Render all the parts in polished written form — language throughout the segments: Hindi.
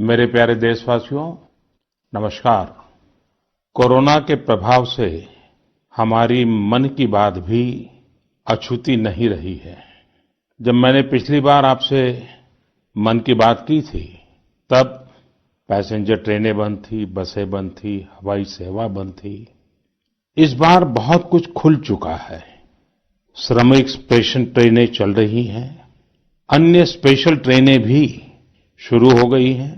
मेरे प्यारे देशवासियों, नमस्कार। कोरोना के प्रभाव से हमारी मन की बात भी अछूती नहीं रही है। जब मैंने पिछली बार आपसे मन की बात की थी, तब पैसेंजर ट्रेनें बंद थी, बसें बंद थी, हवाई सेवा बंद थी। इस बार बहुत कुछ खुल चुका है। श्रमिक स्पेशल ट्रेनें चल रही हैं, अन्य स्पेशल ट्रेनें भी शुरू हो गई हैं।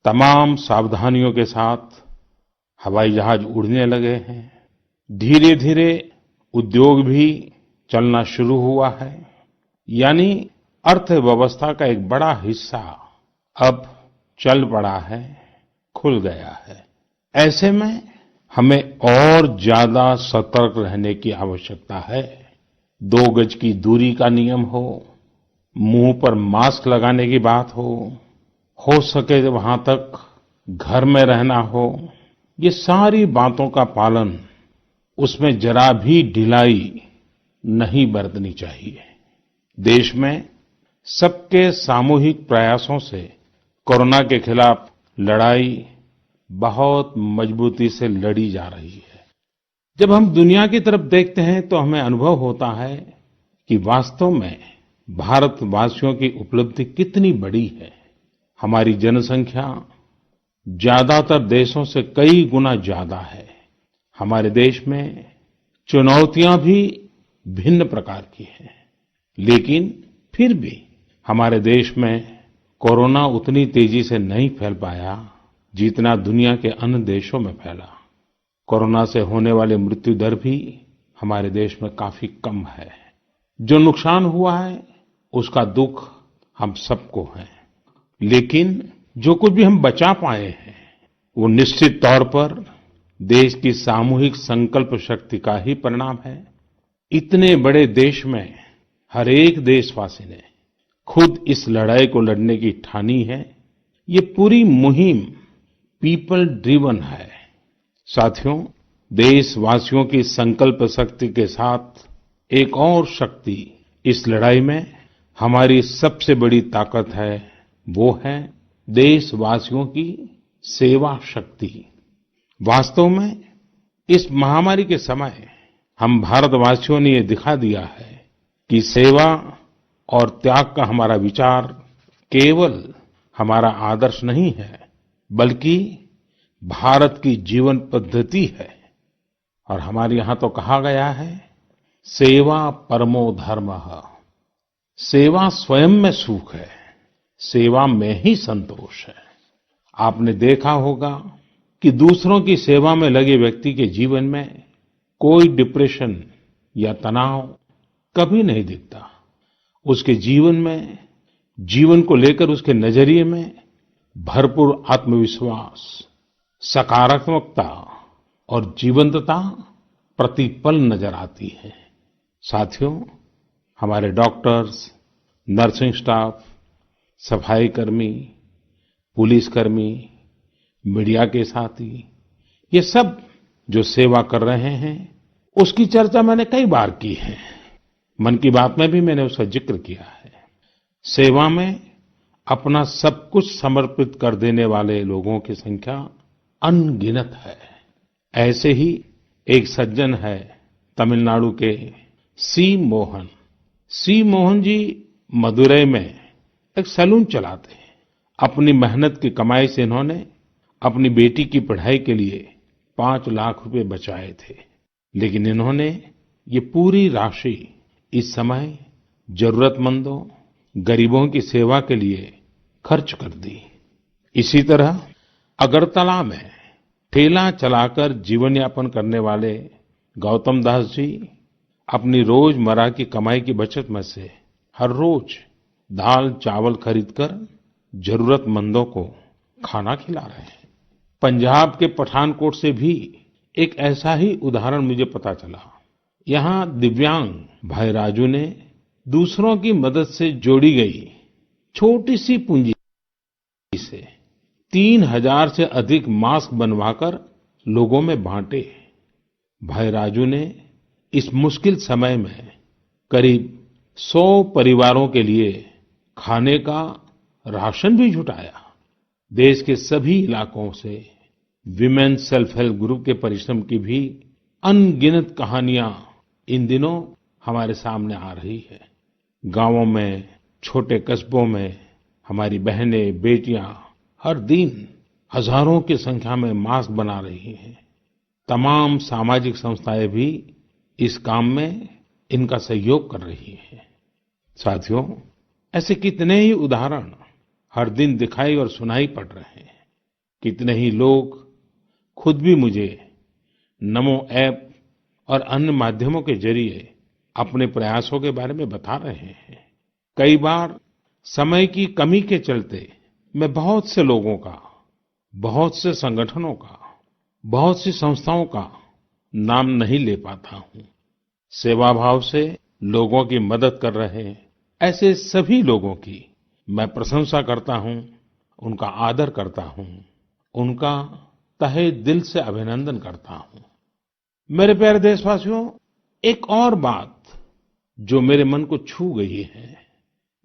तमाम सावधानियों के साथ हवाई जहाज उड़ने लगे हैं। धीरे धीरे उद्योग भी चलना शुरू हुआ है। यानी अर्थव्यवस्था का एक बड़ा हिस्सा अब चल पड़ा है, खुल गया है। ऐसे में हमें और ज्यादा सतर्क रहने की आवश्यकता है। 2 गज की दूरी का नियम हो, मुंह पर मास्क लगाने की बात हो सके वहां तक घर में रहना हो, ये सारी बातों का पालन, उसमें जरा भी ढिलाई नहीं बरतनी चाहिए। देश में सबके सामूहिक प्रयासों से कोरोना के खिलाफ लड़ाई बहुत मजबूती से लड़ी जा रही है। जब हम दुनिया की तरफ देखते हैं तो हमें अनुभव होता है कि वास्तव में भारतवासियों की उपलब्धि कितनी बड़ी है। हमारी जनसंख्या ज्यादातर देशों से कई गुना ज्यादा है। हमारे देश में चुनौतियां भी भिन्न प्रकार की हैं, लेकिन फिर भी हमारे देश में कोरोना उतनी तेजी से नहीं फैल पाया जितना दुनिया के अन्य देशों में फैला। कोरोना से होने वाली मृत्यु दर भी हमारे देश में काफी कम है। जो नुकसान हुआ है उसका दुख हम सबको है, लेकिन जो कुछ भी हम बचा पाए हैं वो निश्चित तौर पर देश की सामूहिक संकल्प शक्ति का ही परिणाम है। इतने बड़े देश में हर एक देशवासी ने खुद इस लड़ाई को लड़ने की ठानी है। ये पूरी मुहिम पीपल ड्रिवन है। साथियों, देशवासियों की संकल्प शक्ति के साथ एक और शक्ति इस लड़ाई में हमारी सबसे बड़ी ताकत है, वो है देशवासियों की सेवा शक्ति। वास्तव में इस महामारी के समय हम भारतवासियों ने ये दिखा दिया है कि सेवा और त्याग का हमारा विचार केवल हमारा आदर्श नहीं है, बल्कि भारत की जीवन पद्धति है। और हमारे यहाँ तो कहा गया है, सेवा परमो धर्मः। सेवा स्वयं में सुख है, सेवा में ही संतोष है। आपने देखा होगा कि दूसरों की सेवा में लगे व्यक्ति के जीवन में कोई डिप्रेशन या तनाव कभी नहीं दिखता। उसके जीवन में, जीवन को लेकर उसके नजरिए में भरपूर आत्मविश्वास, सकारात्मकता और जीवंतता प्रतिपल नजर आती है। साथियों, हमारे डॉक्टर्स, नर्सिंग स्टाफ, सफाई कर्मी, पुलिसकर्मी, मीडिया के साथी, ये सब जो सेवा कर रहे हैं, उसकी चर्चा मैंने कई बार की है। मन की बात में भी मैंने उसका जिक्र किया है। सेवा में अपना सब कुछ समर्पित कर देने वाले लोगों की संख्या अनगिनत है। ऐसे ही एक सज्जन है तमिलनाडु के सी मोहन। सी मोहन जी मदुरै में एक सैलून चलाते हैं। अपनी मेहनत की कमाई से इन्होंने अपनी बेटी की पढ़ाई के लिए 5 लाख रुपए बचाए थे, लेकिन इन्होंने ये पूरी राशि इस समय जरूरतमंदों, गरीबों की सेवा के लिए खर्च कर दी। इसी तरह अगरतला में ठेला चलाकर जीवन यापन करने वाले गौतम दास जी अपनी रोजमर्रा की कमाई की बचत में से हर रोज दाल चावल खरीदकर जरूरतमंदों को खाना खिला रहे हैं। पंजाब के पठानकोट से भी एक ऐसा ही उदाहरण मुझे पता चला। यहाँ दिव्यांग भाई राजू ने दूसरों की मदद से जोड़ी गई छोटी सी पूंजी से 3000 से अधिक मास्क बनवाकर लोगों में बांटे। भाई राजू ने इस मुश्किल समय में करीब 100 परिवारों के लिए खाने का राशन भी जुटाया। देश के सभी इलाकों से विमेन सेल्फ हेल्प ग्रुप के परिश्रम की भी अनगिनत कहानियां इन दिनों हमारे सामने आ रही है। गांवों में, छोटे कस्बों में हमारी बहनें, बेटियां हर दिन हजारों की संख्या में मास्क बना रही हैं। तमाम सामाजिक संस्थाएं भी इस काम में इनका सहयोग कर रही हैं। साथियों, ऐसे कितने ही उदाहरण हर दिन दिखाई और सुनाई पड़ रहे हैं। कितने ही लोग खुद भी मुझे नमो ऐप और अन्य माध्यमों के जरिए अपने प्रयासों के बारे में बता रहे हैं। कई बार समय की कमी के चलते मैं बहुत से लोगों का, बहुत से संगठनों का, बहुत सी संस्थाओं का नाम नहीं ले पाता हूँ। सेवाभाव से लोगों की मदद कर रहे ऐसे सभी लोगों की मैं प्रशंसा करता हूँ, उनका आदर करता हूँ, उनका तहे दिल से अभिनंदन करता हूँ। मेरे प्यारे देशवासियों, एक और बात जो मेरे मन को छू गई है,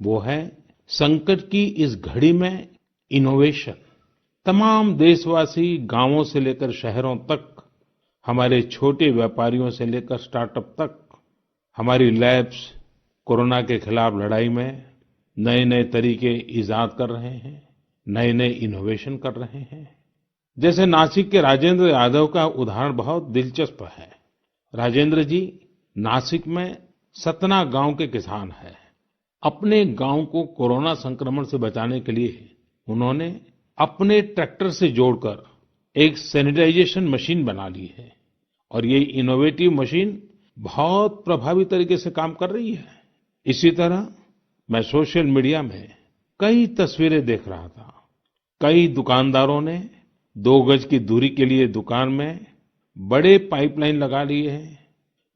वो है संकट की इस घड़ी में इनोवेशन। तमाम देशवासी गांवों से लेकर शहरों तक, हमारे छोटे व्यापारियों से लेकर स्टार्टअप तक, हमारी लैब्स कोरोना के खिलाफ लड़ाई में नए-नए तरीके ईजाद कर रहे हैं, नए-नए इनोवेशन कर रहे हैं। जैसे नासिक के राजेंद्र यादव का उदाहरण बहुत दिलचस्प है। राजेंद्र जी नासिक में सतना गांव के किसान हैं। अपने गांव को कोरोना संक्रमण से बचाने के लिए उन्होंने अपने ट्रैक्टर से जोड़कर एक सैनिटाइजेशन मशीन बना ली है और ये इनोवेटिव मशीन बहुत प्रभावी तरीके से काम कर रही है। इसी तरह मैं सोशल मीडिया में कई तस्वीरें देख रहा था। कई दुकानदारों ने 2 गज की दूरी के लिए दुकान में बड़े पाइपलाइन लगा लिए हैं,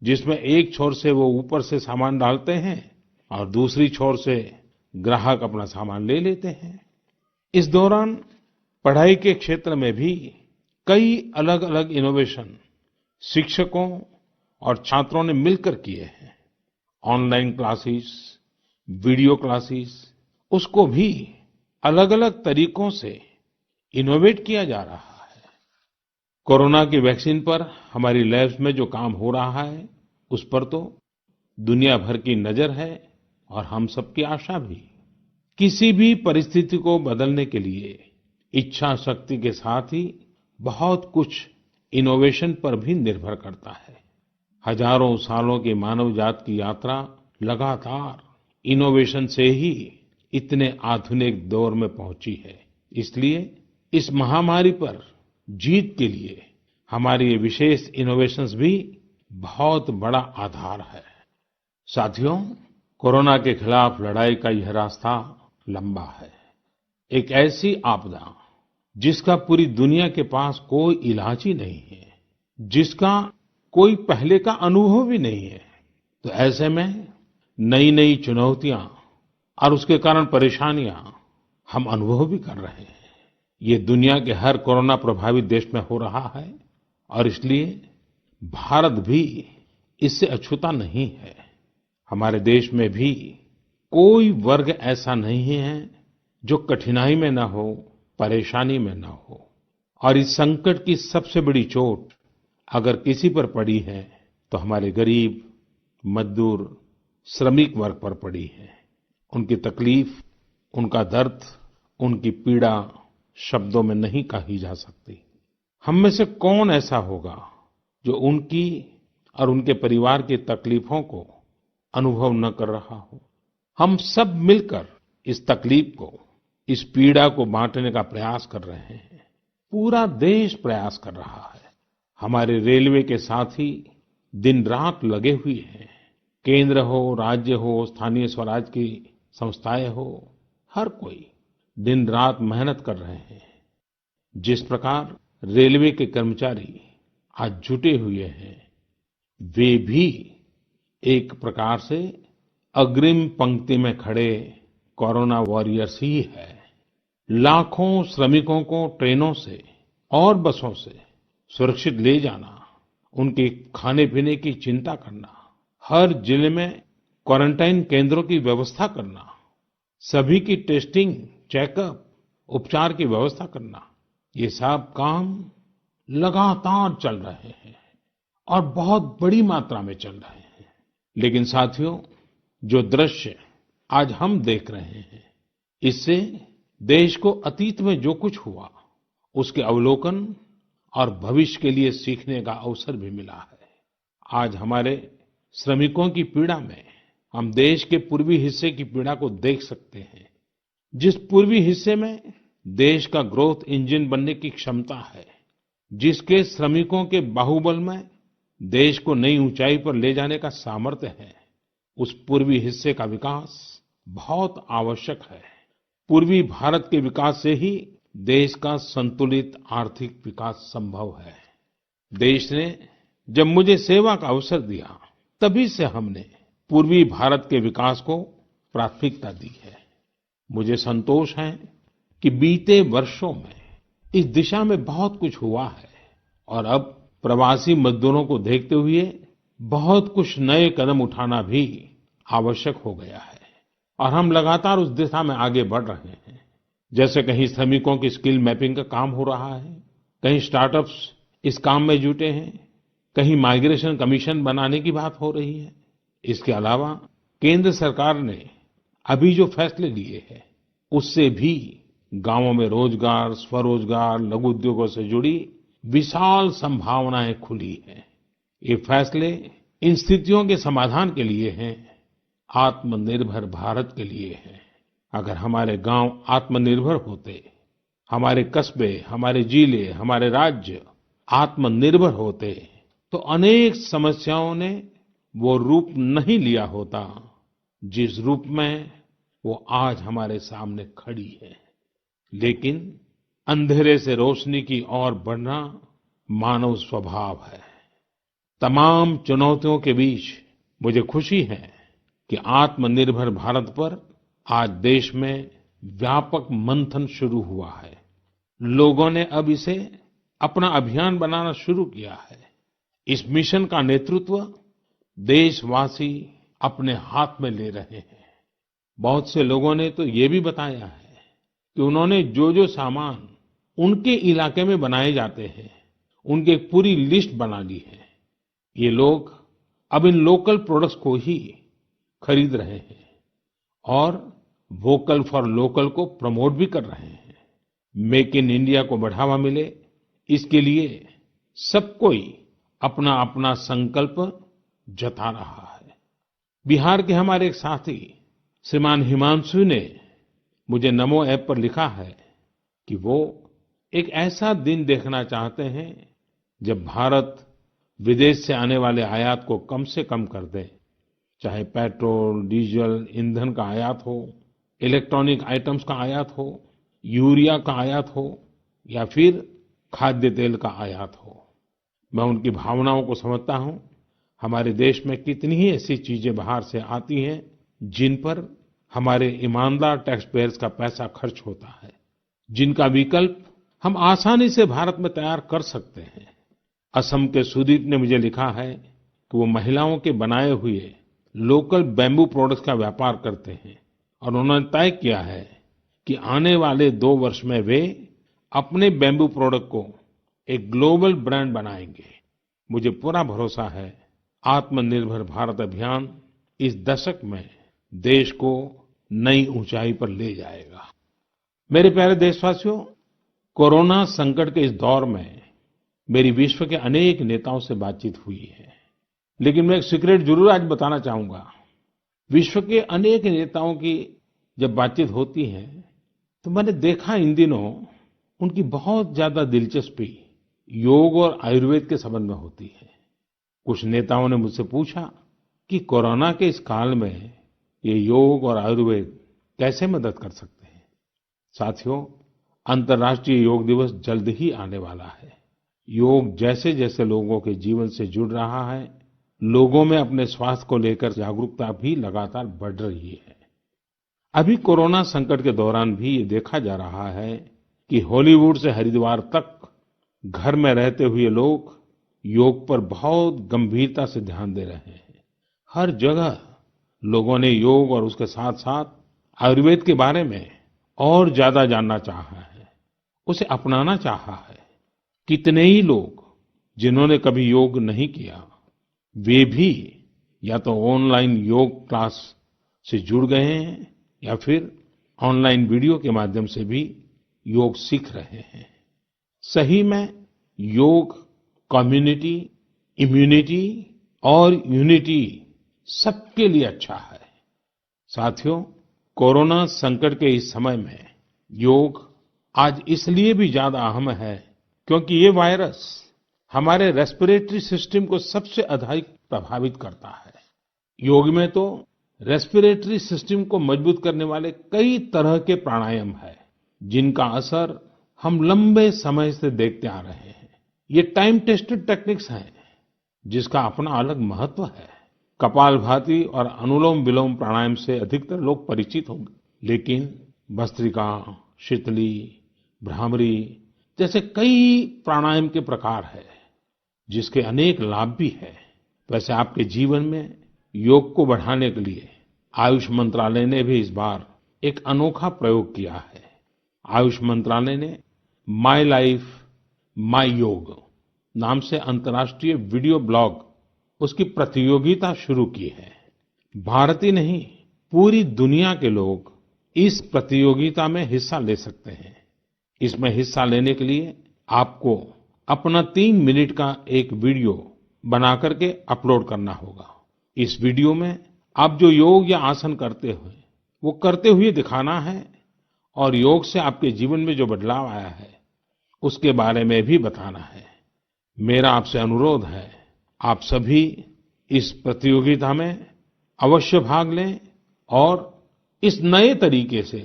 जिसमें एक छोर से वो ऊपर से सामान डालते हैं और दूसरी छोर से ग्राहक अपना सामान ले लेते हैं। इस दौरान पढ़ाई के क्षेत्र में भी कई अलग-अलग इनोवेशन शिक्षकों और छात्रों ने मिलकर किए हैं। ऑनलाइन क्लासेस, वीडियो क्लासेस, उसको भी अलग-अलग तरीकों से इनोवेट किया जा रहा है। कोरोना की वैक्सीन पर हमारी लैब्स में जो काम हो रहा है, उस पर तो दुनिया भर की नजर है और हम सबकी आशा भी। किसी भी परिस्थिति को बदलने के लिए इच्छा शक्ति के साथ ही बहुत कुछ इनोवेशन पर भी निर्भर करता है। हजारों सालों की मानव जात की यात्रा लगातार इनोवेशन से ही इतने आधुनिक दौर में पहुंची है। इसलिए इस महामारी पर जीत के लिए हमारी ये विशेष इनोवेशंस भी बहुत बड़ा आधार है। साथियों, कोरोना के खिलाफ लड़ाई का यह रास्ता लंबा है। एक ऐसी आपदा जिसका पूरी दुनिया के पास कोई इलाज ही नहीं है, जिसका कोई पहले का अनुभव भी नहीं है, तो ऐसे में नई-नई चुनौतियां और उसके कारण परेशानियां हम अनुभव भी कर रहे हैं। ये दुनिया के हर कोरोना प्रभावित देश में हो रहा है और इसलिए भारत भी इससे अछूता नहीं है। हमारे देश में भी कोई वर्ग ऐसा नहीं है जो कठिनाई में न हो, परेशानी में न हो। और इस संकट की सबसे बड़ी चोट अगर किसी पर पड़ी है तो हमारे गरीब, मजदूर, श्रमिक वर्ग पर पड़ी है। उनकी तकलीफ, उनका दर्द, उनकी पीड़ा शब्दों में नहीं कही जा सकती। हम में से कौन ऐसा होगा जो उनकी और उनके परिवार की तकलीफों को अनुभव न कर रहा हो। हम सब मिलकर इस तकलीफ को, इस पीड़ा को बांटने का प्रयास कर रहे हैं। पूरा देश प्रयास कर रहा है। हमारे रेलवे के साथी दिन रात लगे हुए हैं। केंद्र हो, राज्य हो, स्थानीय स्वराज की संस्थाएं हो, हर कोई दिन रात मेहनत कर रहे हैं। जिस प्रकार रेलवे के कर्मचारी आज जुटे हुए हैं, वे भी एक प्रकार से अग्रिम पंक्ति में खड़े कोरोना वॉरियर्स ही है। लाखों श्रमिकों को ट्रेनों से और बसों से सुरक्षित ले जाना, उनके खाने पीने की चिंता करना, हर जिले में क्वारंटाइन केंद्रों की व्यवस्था करना, सभी की टेस्टिंग, चेकअप उपचार की व्यवस्था करना, ये सब काम लगातार चल रहे हैं और बहुत बड़ी मात्रा में चल रहे हैं। लेकिन साथियों, जो दृश्य आज हम देख रहे हैं, इससे देश को अतीत में जो कुछ हुआ, उसके अवलोकन और भविष्य के लिए सीखने का अवसर भी मिला है। आज हमारे श्रमिकों की पीड़ा में हम देश के पूर्वी हिस्से की पीड़ा को देख सकते हैं। जिस पूर्वी हिस्से में देश का ग्रोथ इंजन बनने की क्षमता है, जिसके श्रमिकों के बाहुबल में देश को नई ऊंचाई पर ले जाने का सामर्थ्य है, उस पूर्वी हिस्से का विकास बहुत आवश्यक है। पूर्वी भारत के विकास से ही देश का संतुलित आर्थिक विकास संभव है। देश ने जब मुझे सेवा का अवसर दिया, तभी से हमने पूर्वी भारत के विकास को प्राथमिकता दी है। मुझे संतोष है कि बीते वर्षों में इस दिशा में बहुत कुछ हुआ है और अब प्रवासी मजदूरों को देखते हुए बहुत कुछ नए कदम उठाना भी आवश्यक हो गया है और हम लगातार उस दिशा में आगे बढ़ रहे हैं। जैसे कहीं श्रमिकों की स्किल मैपिंग का काम हो रहा है, कहीं स्टार्टअप्स इस काम में जुटे हैं, कहीं माइग्रेशन कमीशन बनाने की बात हो रही है। इसके अलावा केंद्र सरकार ने अभी जो फैसले लिए हैं, उससे भी गांवों में रोजगार, स्वरोजगार, लघु उद्योगों से जुड़ी विशाल संभावनाएं खुली हैं। ये फैसले इन स्थितियों के समाधान के लिए हैं, आत्मनिर्भर भारत के लिए हैं। अगर हमारे गांव आत्मनिर्भर होते, हमारे कस्बे, हमारे जिले, हमारे राज्य आत्मनिर्भर होते, तो अनेक समस्याओं ने वो रूप नहीं लिया होता जिस रूप में वो आज हमारे सामने खड़ी है। लेकिन अंधेरे से रोशनी की ओर बढ़ना मानव स्वभाव है। तमाम चुनौतियों के बीच मुझे खुशी है कि आत्मनिर्भर भारत पर आज देश में व्यापक मंथन शुरू हुआ है। लोगों ने अब इसे अपना अभियान बनाना शुरू किया है। इस मिशन का नेतृत्व देशवासी अपने हाथ में ले रहे हैं। बहुत से लोगों ने तो ये भी बताया है कि उन्होंने जो सामान उनके इलाके में बनाए जाते हैं, उनकी एक पूरी लिस्ट बना ली है। ये लोग अब इन लोकल प्रोडक्ट्स को ही खरीद रहे हैं और वोकल फॉर लोकल को प्रमोट भी कर रहे हैं। मेक इन इंडिया को बढ़ावा मिले, इसके लिए सब कोई अपना अपना संकल्प जता रहा है। बिहार के हमारे एक साथी श्रीमान हिमांशु ने मुझे नमो ऐप पर लिखा है कि वो एक ऐसा दिन देखना चाहते हैं जब भारत विदेश से आने वाले आयात को कम से कम कर दे, चाहे पेट्रोल, डीजल, ईंधन का आयात हो, इलेक्ट्रॉनिक आइटम्स का आयात हो, यूरिया का आयात हो या फिर खाद्य तेल का आयात हो। मैं उनकी भावनाओं को समझता हूं। हमारे देश में कितनी ही ऐसी चीजें बाहर से आती हैं जिन पर हमारे ईमानदार टैक्स पेयर्स का पैसा खर्च होता है, जिनका विकल्प हम आसानी से भारत में तैयार कर सकते हैं। असम के सुदीप ने मुझे लिखा है कि वो महिलाओं के बनाए हुए लोकल बैम्बू प्रोडक्ट्स का व्यापार करते हैं और उन्होंने तय किया है कि आने वाले 2 वर्ष में वे अपने बैम्बू प्रोडक्ट को एक ग्लोबल ब्रांड बनाएंगे। मुझे पूरा भरोसा है आत्मनिर्भर भारत अभियान इस दशक में देश को नई ऊंचाई पर ले जाएगा। मेरे प्यारे देशवासियों, कोरोना संकट के इस दौर में मेरी विश्व के अनेक नेताओं से बातचीत हुई है, लेकिन मैं एक सीक्रेट जरूर आज बताना चाहूंगा। विश्व के अनेक नेताओं की जब बातचीत होती है तो मैंने देखा इन दिनों उनकी बहुत ज्यादा दिलचस्पी योग और आयुर्वेद के संबंध में होती है। कुछ नेताओं ने मुझसे पूछा कि कोरोना के इस काल में ये योग और आयुर्वेद कैसे मदद कर सकते हैं। साथियों, अंतर्राष्ट्रीय योग दिवस जल्द ही आने वाला है। योग जैसे जैसे लोगों के जीवन से जुड़ रहा है, लोगों में अपने स्वास्थ्य को लेकर जागरूकता भी लगातार बढ़ रही है। अभी कोरोना संकट के दौरान भी ये देखा जा रहा है कि हॉलीवुड से हरिद्वार तक घर में रहते हुए लोग योग पर बहुत गंभीरता से ध्यान दे रहे हैं। हर जगह लोगों ने योग और उसके साथ साथ आयुर्वेद के बारे में और ज्यादा जानना चाहा है, उसे अपनाना चाहा है। कितने ही लोग जिन्होंने कभी योग नहीं किया, वे भी या तो ऑनलाइन योग क्लास से जुड़ गए हैं या फिर ऑनलाइन वीडियो के माध्यम से भी योग सीख रहे हैं। सही में योग कम्युनिटी, इम्यूनिटी और यूनिटी सबके लिए अच्छा है। साथियों, कोरोना संकट के इस समय में योग आज इसलिए भी ज्यादा अहम है क्योंकि ये वायरस हमारे रेस्पिरेटरी सिस्टम को सबसे अधिक प्रभावित करता है। योग में तो रेस्पिरेटरी सिस्टम को मजबूत करने वाले कई तरह के प्राणायाम है, जिनका असर हम लंबे समय से देखते आ रहे हैं। ये टाइम टेस्टेड टेक्निक्स हैं, जिसका अपना अलग महत्व है। कपालभाति और अनुलोम विलोम प्राणायाम से अधिकतर लोग परिचित होंगे, लेकिन भस्त्रिका, शीतली, भ्रामरी जैसे कई प्राणायाम के प्रकार है, जिसके अनेक लाभ भी है। वैसे आपके जीवन में योग को बढ़ाने के लिए आयुष मंत्रालय ने भी इस बार एक अनोखा प्रयोग किया है। आयुष मंत्रालय ने माय लाइफ माय योग नाम से अंतर्राष्ट्रीय वीडियो ब्लॉग उसकी प्रतियोगिता शुरू की है। भारत ही नहीं, पूरी दुनिया के लोग इस प्रतियोगिता में हिस्सा ले सकते हैं। इसमें हिस्सा लेने के लिए आपको अपना 3 मिनट का एक वीडियो बना करके अपलोड करना होगा। इस वीडियो में आप जो योग या आसन करते हुए वो करते हुए दिखाना है और योग से आपके जीवन में जो बदलाव आया है उसके बारे में भी बताना है। मेरा आपसे अनुरोध है, आप सभी इस प्रतियोगिता में अवश्य भाग लें और इस नए तरीके से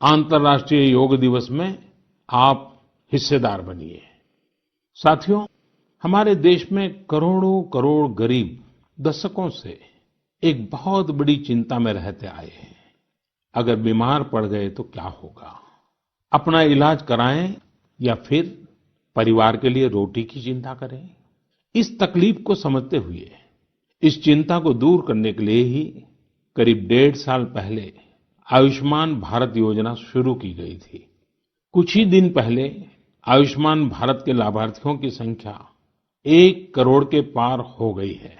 अंतर्राष्ट्रीय योग दिवस में आप हिस्सेदार बनिए। साथियों, हमारे देश में करोड़ों करोड़ गरीब दशकों से एक बहुत बड़ी चिंता में रहते आए हैं। अगर बीमार पड़ गए तो क्या होगा? अपना इलाज कराएं या फिर परिवार के लिए रोटी की चिंता करें? इस तकलीफ को समझते हुए इस चिंता को दूर करने के लिए ही करीब 1.5 साल पहले आयुष्मान भारत योजना शुरू की गई थी। कुछ ही दिन पहले आयुष्मान भारत के लाभार्थियों की संख्या 1 करोड़ के पार हो गई है।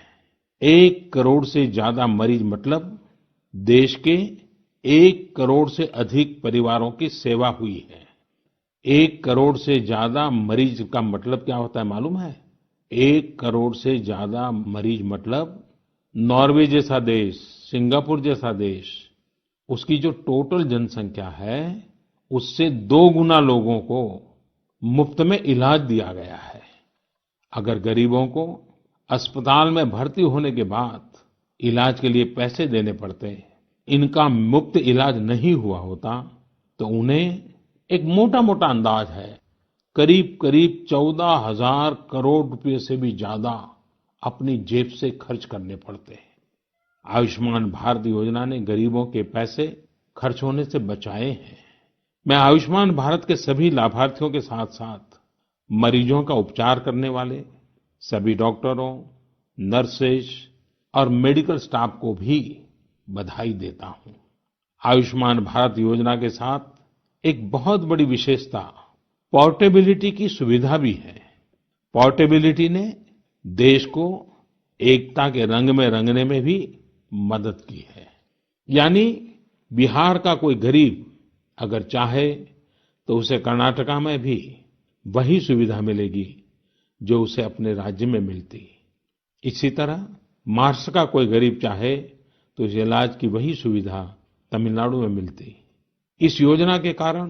1 करोड़ से ज्यादा मरीज मतलब देश के 1 करोड़ से अधिक परिवारों की सेवा हुई है। 1 करोड़ से ज्यादा मरीज का मतलब क्या होता है मालूम है? 1 करोड़ से ज्यादा मरीज मतलब नॉर्वे जैसा देश, सिंगापुर जैसा देश, उसकी जो टोटल जनसंख्या है उससे 2 गुना लोगों को मुफ्त में इलाज दिया गया है। अगर गरीबों को अस्पताल में भर्ती होने के बाद इलाज के लिए पैसे देने पड़ते, इनका मुफ्त इलाज नहीं हुआ होता, तो उन्हें एक मोटा-मोटा अंदाज है करीब-करीब 14,000 करोड़ रुपए से भी ज्यादा अपनी जेब से खर्च करने पड़ते हैं। आयुष्मान भारत योजना ने गरीबों के पैसे खर्च होने से बचाए हैं। मैं आयुष्मान भारत के सभी लाभार्थियों के साथ-साथ मरीजों का उपचार करने वाले सभी डॉक्टरों, नर्सेज और मेडिकल स्टाफ को भी बधाई देता हूं। आयुष्मान भारत योजना के साथ एक बहुत बड़ी विशेषता पोर्टेबिलिटी की सुविधा भी है। पोर्टेबिलिटी ने देश को एकता के रंग में रंगने में भी मदद की है। यानी बिहार का कोई गरीब अगर चाहे तो उसे कर्नाटका में भी वही सुविधा मिलेगी जो उसे अपने राज्य में मिलती। इसी तरह महाराष्ट्र का कोई गरीब चाहे तो उसे इलाज की वही सुविधा तमिलनाडु में मिलती। इस योजना के कारण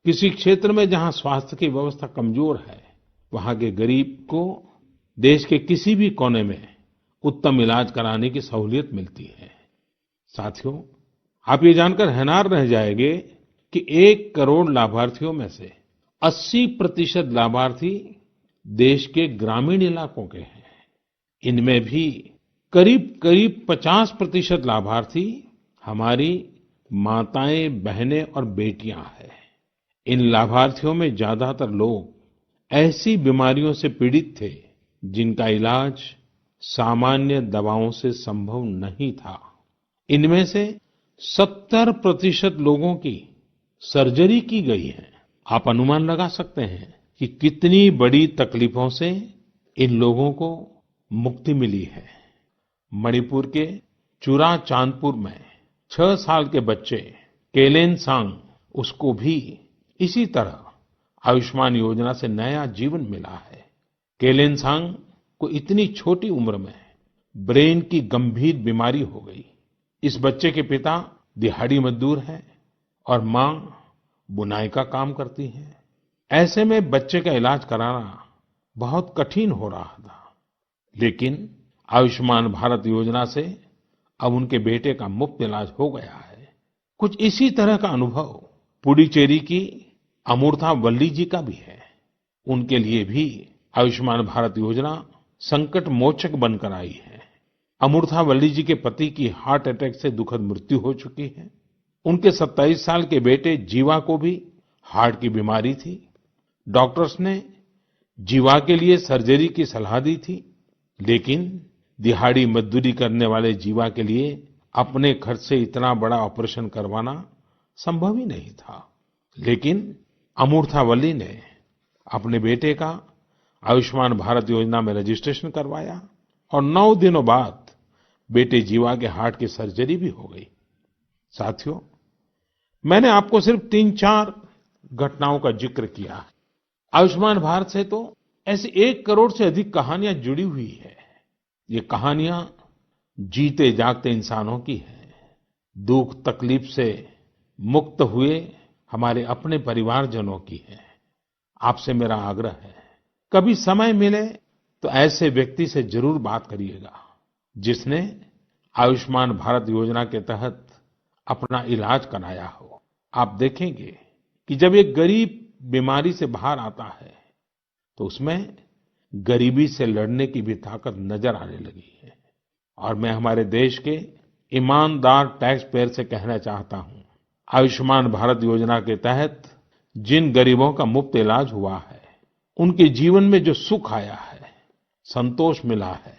किसी क्षेत्र में जहां स्वास्थ्य की व्यवस्था कमजोर है, वहां के गरीब को देश के किसी भी कोने में उत्तम इलाज कराने की सहूलियत मिलती है। साथियों, आप ये जानकर हैरान रह जाएंगे कि 1 करोड़ लाभार्थियों में से 80% लाभार्थी देश के ग्रामीण इलाकों के हैं। इनमें भी करीब-करीब 50% लाभार्थी हमारी माताएं, बहनें और बेटियां हैं। इन लाभार्थियों में ज्यादातर लोग ऐसी बीमारियों से पीड़ित थे जिनका इलाज सामान्य दवाओं से संभव नहीं था। इनमें से 70% लोगों की सर्जरी की गई है। आप अनुमान लगा सकते हैं कि कितनी बड़ी तकलीफों से इन लोगों को मुक्ति मिली है। मणिपुर के चुराचांदपुर में 6 साल के बच्चे केलेनसांग, उसको भी इसी तरह आयुष्मान योजना से नया जीवन मिला है। केलेनसांग को इतनी छोटी उम्र में ब्रेन की गंभीर बीमारी हो गई। इस बच्चे के पिता दिहाड़ी मजदूर हैं और माँ बुनाई का काम करती हैं। ऐसे में बच्चे का इलाज कराना बहुत कठिन हो रहा था, लेकिन आयुष्मान भारत योजना से अब उनके बेटे का मुफ्त इलाज हो गया है। कुछ इसी तरह का अनुभव पुडुचेरी की अमूर्था वल्ली जी का भी है। उनके लिए भी आयुष्मान भारत योजना संकट मोचक बनकर आई है। अमूर्था वल्ली जी के पति की हार्ट अटैक से दुखद मृत्यु हो चुकी है। उनके 27 साल के बेटे जीवा को भी हार्ट की बीमारी थी। डॉक्टर्स ने जीवा के लिए सर्जरी की सलाह दी थी, लेकिन दिहाड़ी मजदूरी करने वाले जीवा के लिए अपने खर्च से इतना बड़ा ऑपरेशन करवाना संभव ही नहीं था। लेकिन अमूर्था वल्ली ने अपने बेटे का आयुष्मान भारत योजना में रजिस्ट्रेशन करवाया और 9 दिनों बाद बेटे जीवा के हार्ट की सर्जरी भी हो गई। साथियों, मैंने आपको सिर्फ 3-4 घटनाओं का जिक्र किया है। आयुष्मान भारत से तो ऐसी 1 करोड़ से अधिक कहानियां जुड़ी हुई है। ये कहानियां जीते जागते इंसानों की हैं। दुख तकलीफ से मुक्त हुए हमारे अपने परिवारजनों की है। आपसे मेरा आग्रह है, कभी समय मिले तो ऐसे व्यक्ति से जरूर बात करिएगा जिसने आयुष्मान भारत योजना के तहत अपना इलाज कराया हो। आप देखेंगे कि जब एक गरीब बीमारी से बाहर आता है तो उसमें गरीबी से लड़ने की भी ताकत नजर आने लगी है। और मैं हमारे देश के ईमानदार टैक्स पेयर से कहना चाहता हूं, आयुष्मान भारत योजना के तहत जिन गरीबों का मुफ्त इलाज हुआ है, उनके जीवन में जो सुख आया है, संतोष मिला है,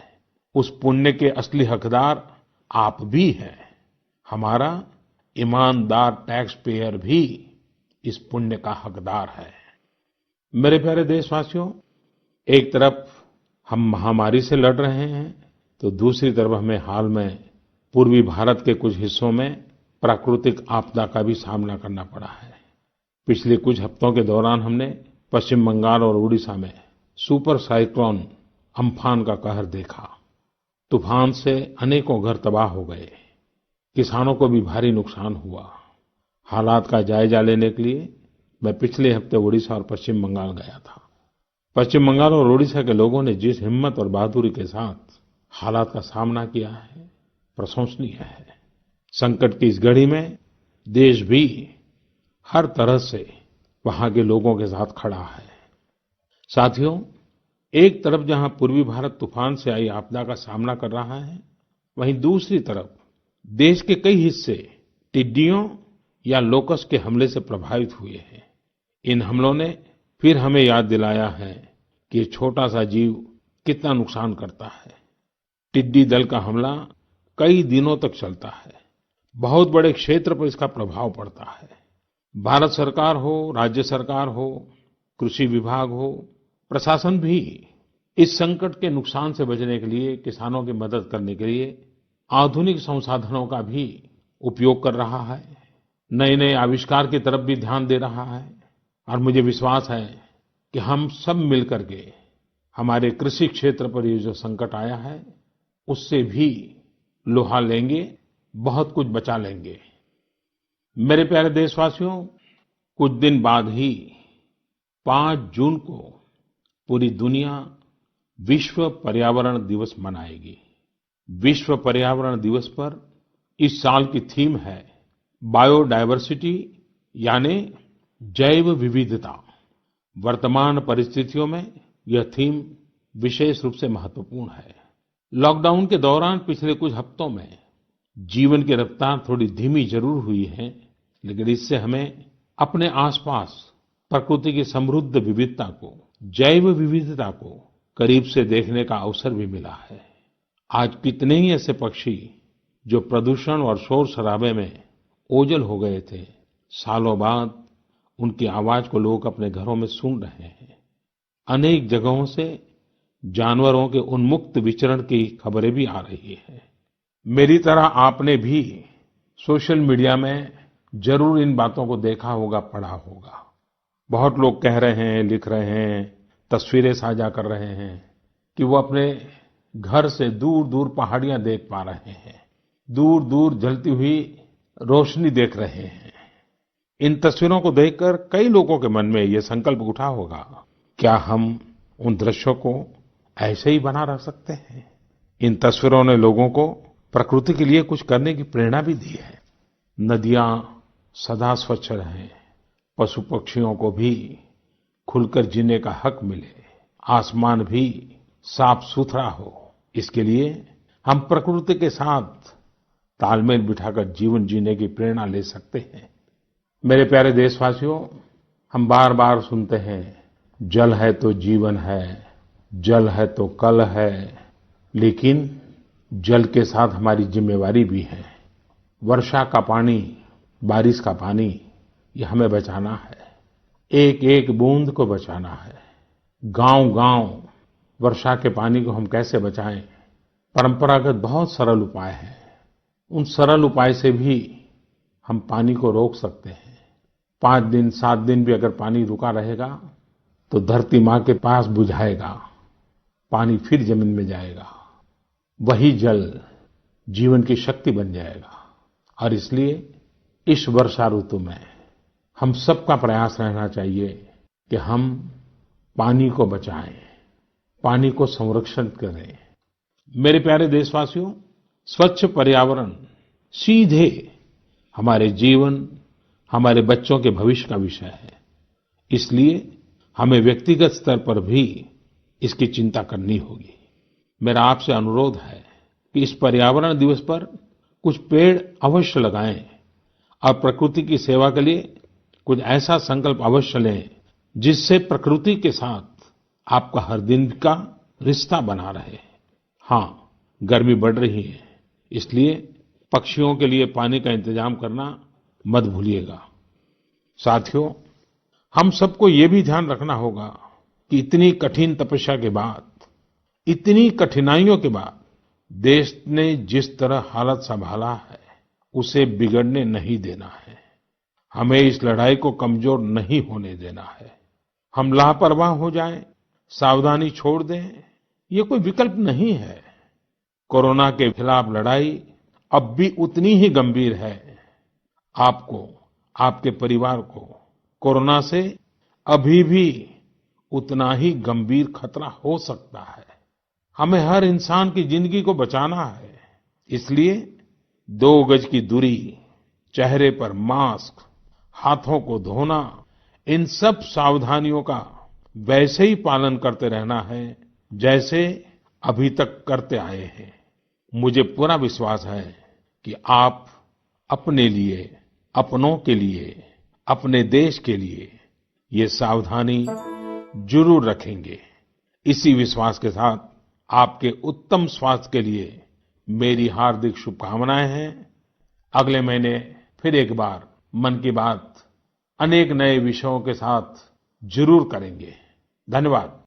उस पुण्य के असली हकदार आप भी हैं। हमारा ईमानदार टैक्स पेयर भी इस पुण्य का हकदार है। मेरे प्यारे देशवासियों, एक तरफ हम महामारी से लड़ रहे हैं तो दूसरी तरफ हमें हाल में पूर्वी भारत के कुछ हिस्सों में प्राकृतिक आपदा का भी सामना करना पड़ा है। पिछले कुछ हफ्तों के दौरान हमने पश्चिम बंगाल और उड़ीसा में सुपर साइक्लोन अम्फान का कहर देखा। तूफान से अनेकों घर तबाह हो गए, किसानों को भी भारी नुकसान हुआ। हालात का जायजा लेने के लिए मैं पिछले हफ्ते उड़ीसा और पश्चिम बंगाल गया था। पश्चिम बंगाल और ओडिशा के लोगों ने जिस हिम्मत और बहादुरी के साथ हालात का सामना किया है, प्रशंसनीय है। संकट की इस घड़ी में देश भी हर तरह से वहां के लोगों के साथ खड़ा है। साथियों, एक तरफ जहां पूर्वी भारत तूफान से आई आपदा का सामना कर रहा है, वहीं दूसरी तरफ देश के कई हिस्से टिड्डियों या लोकस्ट के हमले से प्रभावित हुए हैं। इन हमलों ने फिर हमें याद दिलाया है कि ये छोटा सा जीव कितना नुकसान करता है। टिड्डी दल का हमला कई दिनों तक चलता है। बहुत बड़े क्षेत्र पर इसका प्रभाव पड़ता है। भारत सरकार हो, राज्य सरकार हो, कृषि विभाग हो, प्रशासन भी इस संकट के नुकसान से बचने के लिए, किसानों की मदद करने के लिए आधुनिक संसाधनों का भी उपयोग कर रहा है। नए-नए आविष्कार की तरफ भी ध्यान दे रहा है। और मुझे विश्वास है कि हम सब मिलकर के हमारे कृषि क्षेत्र पर ये जो संकट आया है, उससे भी लोहा लेंगे, बहुत कुछ बचा लेंगे। मेरे प्यारे देशवासियों, कुछ दिन बाद ही 5 जून को पूरी दुनिया विश्व पर्यावरण दिवस मनाएगी। विश्व पर्यावरण दिवस पर इस साल की थीम है बायोडायवर्सिटी, यानी जैव विविधता। वर्तमान परिस्थितियों में यह थीम विशेष रूप से महत्वपूर्ण है। लॉकडाउन के दौरान पिछले कुछ हफ्तों में जीवन की रफ्तार थोड़ी धीमी जरूर हुई है, लेकिन इससे हमें अपने आसपास प्रकृति की समृद्ध विविधता को, जैव विविधता को करीब से देखने का अवसर भी मिला है। आज कितने ही ऐसे पक्षी जो प्रदूषण और शोर शराबे में ओझल हो गए थे, सालों बाद उनकी आवाज को लोग अपने घरों में सुन रहे हैं। अनेक जगहों से जानवरों के उन्मुक्त विचरण की खबरें भी आ रही हैं। मेरी तरह आपने भी सोशल मीडिया में जरूर इन बातों को देखा होगा, पढ़ा होगा। बहुत लोग कह रहे हैं, लिख रहे हैं, तस्वीरें साझा कर रहे हैं कि वो अपने घर से दूर-दूर पहाड़ियां देख पा रहे हैं, दूर-दूर जलती हुई रोशनी देख रहे हैं। इन तस्वीरों को देखकर कई लोगों के मन में ये संकल्प उठा होगा, क्या हम उन दृश्यों को ऐसे ही बना रख सकते हैं? इन तस्वीरों ने लोगों को प्रकृति के लिए कुछ करने की प्रेरणा भी दी है। नदियां सदा स्वच्छ रहें, पशु पक्षियों को भी खुलकर जीने का हक मिले, आसमान भी साफ सुथरा हो, इसके लिए हम प्रकृति के साथ तालमेल बिठाकर जीवन जीने की प्रेरणा ले सकते हैं। मेरे प्यारे देशवासियों, हम बार बार सुनते हैं, जल है तो जीवन है, जल है तो कल है, लेकिन जल के साथ हमारी जिम्मेवारी भी है। वर्षा का पानी, बारिश का पानी, ये हमें बचाना है। एक एक बूंद को बचाना है। गांव-गांव वर्षा के पानी को हम कैसे बचाएं? परंपरागत बहुत सरल उपाय हैं। उन सरल उपाय से भी हम पानी को रोक सकते हैं। 5 दिन, 7 दिन भी अगर पानी रुका रहेगा, तो धरती माँ के पास बुझाएगा, पानी फिर जमीन में जाएगा। वही जल जीवन की शक्ति बन जाएगा। और इसलिए इस वर्षा ऋतु में हम सबका प्रयास रहना चाहिए कि हम पानी को बचाएं, पानी को संरक्षित करें। मेरे प्यारे देशवासियों, स्वच्छ पर्यावरण सीधे हमारे जीवन, हमारे बच्चों के भविष्य का विषय है। इसलिए हमें व्यक्तिगत स्तर पर भी इसकी चिंता करनी होगी। मेरा आपसे अनुरोध है कि इस पर्यावरण दिवस पर कुछ पेड़ अवश्य लगाएं और प्रकृति की सेवा के लिए कुछ ऐसा संकल्प अवश्य लें, जिससे प्रकृति के साथ आपका हर दिन का रिश्ता बना रहे। हाँ, गर्मी बढ़ रही है, इसलिए पक्षियों के लिए पानी का इंतजाम करना मत भूलिएगा। साथियों, हम सबको ये भी ध्यान रखना होगा कि इतनी कठिन तपस्या के बाद, इतनी कठिनाइयों के बाद देश ने जिस तरह हालत संभाला है, उसे बिगड़ने नहीं देना है। हमें इस लड़ाई को कमजोर नहीं होने देना है। हम लापरवाह हो जाएं, सावधानी छोड़ दें, ये कोई विकल्प नहीं है। कोरोना के खिलाफ लड़ाई अब भी उतनी ही गंभीर है। आपको, आपके परिवार को कोरोना से अभी भी उतना ही गंभीर खतरा हो सकता है। हमें हर इंसान की जिंदगी को बचाना है। इसलिए 2 गज की दूरी, चेहरे पर मास्क, हाथों को धोना, इन सब सावधानियों का वैसे ही पालन करते रहना है जैसे अभी तक करते आए हैं। मुझे पूरा विश्वास है कि आप अपने लिए, अपनों के लिए, अपने देश के लिए ये सावधानी जरूर रखेंगे। इसी विश्वास के साथ आपके उत्तम स्वास्थ्य के लिए मेरी हार्दिक शुभकामनाएं हैं। अगले महीने फिर एक बार मन की बात अनेक नए विषयों के साथ जरूर करेंगे। धन्यवाद।